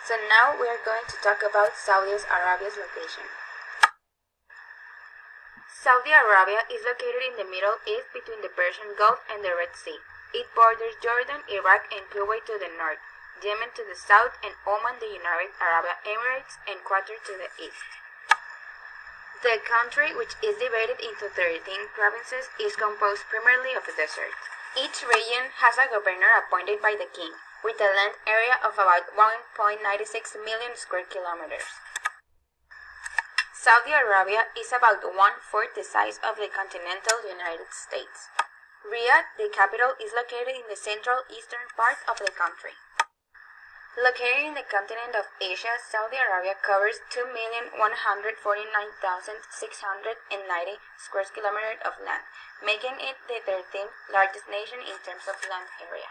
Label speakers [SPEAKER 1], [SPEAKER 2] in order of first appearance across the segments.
[SPEAKER 1] So now we are going to talk about Saudi Arabia's location. Saudi Arabia is located in the Middle East between the Persian Gulf and the Red Sea. It borders Jordan, Iraq, and Kuwait to the north, Yemen to the south, and Oman, the United Arab Emirates, and Qatar to the east. The country, which is divided into 13 provinces, is composed primarily of a desert. Each region has a governor appointed by the king, with a land area of about 1.96 million square kilometers. Saudi Arabia is about one-fourth the size of the continental United States. Riyadh, the capital, is located in the central eastern part of the country. Located in the continent of Asia, Saudi Arabia covers 2,149,690 square kilometers of land, making it the 13th largest nation in terms of land area.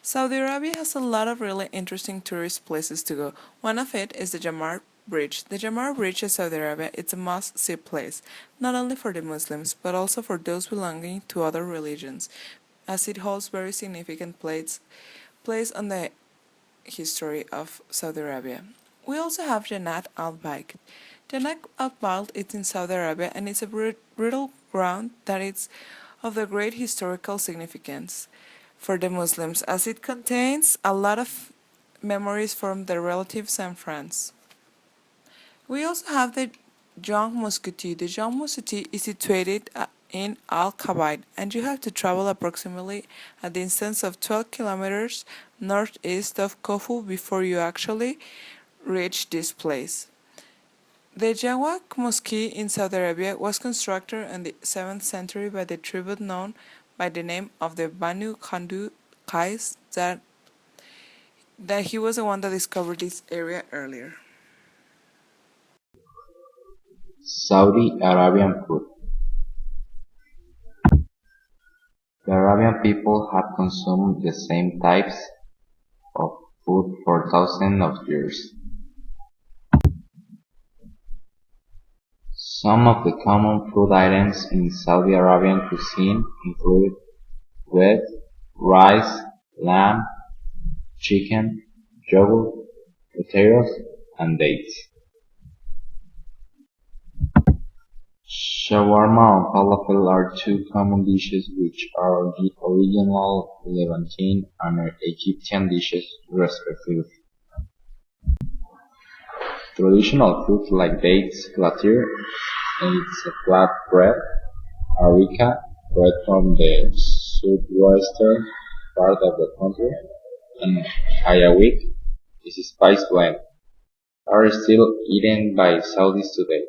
[SPEAKER 2] Saudi Arabia has a lot of really interesting tourist places to go. One of it is the Jamar Bridge. The Jamar Bridge in Saudi Arabia is a must-see place, not only for the Muslims, but also for those belonging to other religions, as it holds very significant place on the history of Saudi Arabia. We also have Jannat al-Bayd. Jannat al-Bayd is in Saudi Arabia and it's a brittle ground that is of the great historical significance for the Muslims, as it contains a lot of memories from their relatives and friends. We also have the Young Mosque. The Young Mosque is situated in Al-Kabaid, and you have to travel approximately a distance of 12 kilometers northeast of Kofu before you actually reach this place. The Jawak Mosque in Saudi Arabia was constructed in the 7th century by the tribe known by the name of the Banu Khandu Qais, that he was the one that discovered this area earlier.
[SPEAKER 3] Saudi Arabian food. The Arabian people have consumed the same types of food for thousands of years. Some of the common food items in Saudi Arabian cuisine include wheat, rice, lamb, chicken, yogurt, potatoes, and dates. Shawarma and falafel are two common dishes which are the original Levantine and Egyptian dishes respectively. Traditional foods like dates, flatir, it's a flat bread, areca, bread from the southwestern part of the country, and ayawik is a spice blend, are still eaten by Saudis today.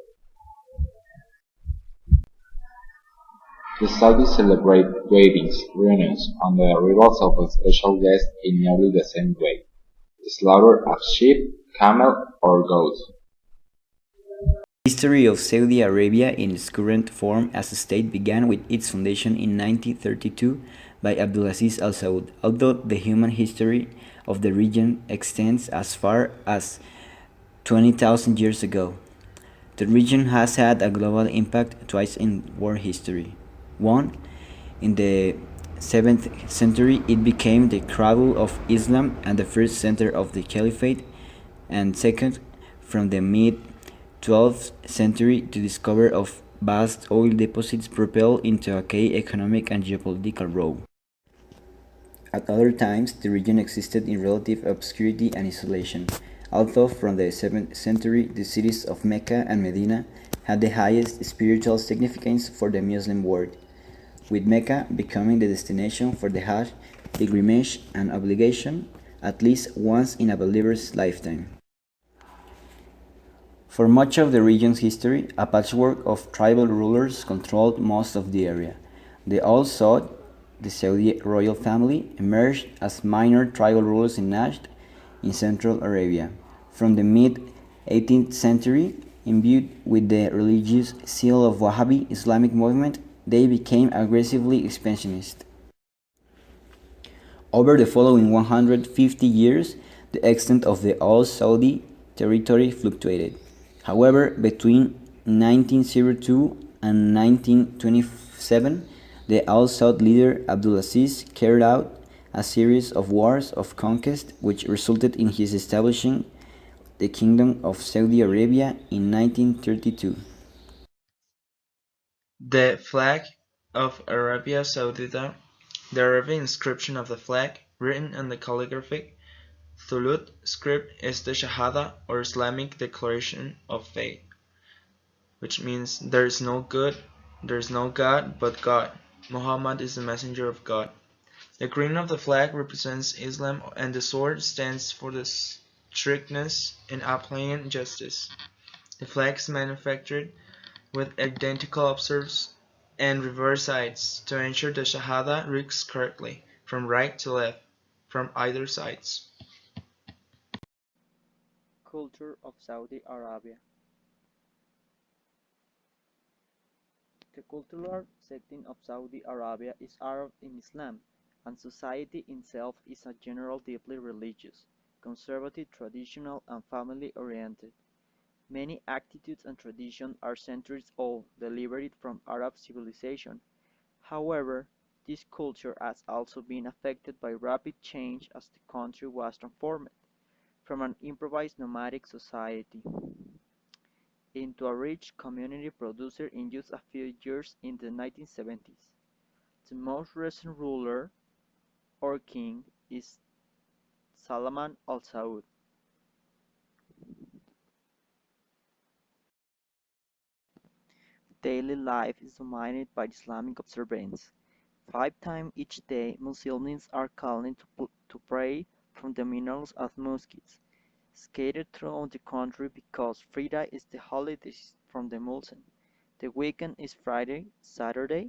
[SPEAKER 3] The Saudis celebrate weddings, reunions, and the arrivals of a special guest in nearly the same way: the slaughter of sheep, camel, or goat.
[SPEAKER 4] The history of Saudi Arabia in its current form as a state began with its foundation in 1932 by Abdulaziz Al Saud, although the human history of the region extends as far as 20,000 years ago. The region has had a global impact twice in world history. One, in the 7th century, it became the cradle of Islam and the first center of the Caliphate, and second, from the mid-12th century, the discovery of vast oil deposits propelled into a key economic and geopolitical role. At other times, the region existed in relative obscurity and isolation, although from the 7th century, the cities of Mecca and Medina had the highest spiritual significance for the Muslim world, with Mecca becoming the destination for the Hajj pilgrimage and obligation at least once in a believer's lifetime. For much of the region's history, a patchwork of tribal rulers controlled most of the area. The Al Saud, the Saudi royal family, emerged as minor tribal rulers in Najd, in Central Arabia. From the mid-18th century, imbued with the religious zeal of Wahhabi Islamic movement, they became aggressively expansionist. Over the following 150 years, the extent of the Al Saudi territory fluctuated. However, between 1902 and 1927, the Al Saud leader Abdulaziz carried out a series of wars of conquest which resulted in his establishing the Kingdom of Saudi Arabia in 1932.
[SPEAKER 2] The flag of Arabia Saudita, the Arabic inscription of the flag, written in the calligraphic Thuluth script, is the Shahada, or Islamic Declaration of Faith, which means there is no God but God. Muhammad is the messenger of God. The green of the flag represents Islam, and the sword stands for the strictness in applying justice. The flag is manufactured with identical obverse and reverse sides to ensure the Shahada reads correctly, from right to left, from either sides.
[SPEAKER 5] Culture of Saudi Arabia. The cultural setting of Saudi Arabia is Arab in Islam, and society itself is in general deeply religious, conservative, traditional, and family-oriented. Many attitudes and traditions are centuries old, delivered from Arab civilization. However, this culture has also been affected by rapid change as the country was transformed from an improvised nomadic society into a rich community producer in just a few years in the 1970s. The most recent ruler, or king, is Salman al Saud. Daily life is dominated by Islamic observance. 5 times each day, Muslims are calling to pray from the minarets of mosques, scattered throughout the country because Friday is the holiday from the Muslims. The weekend is Friday, Saturday,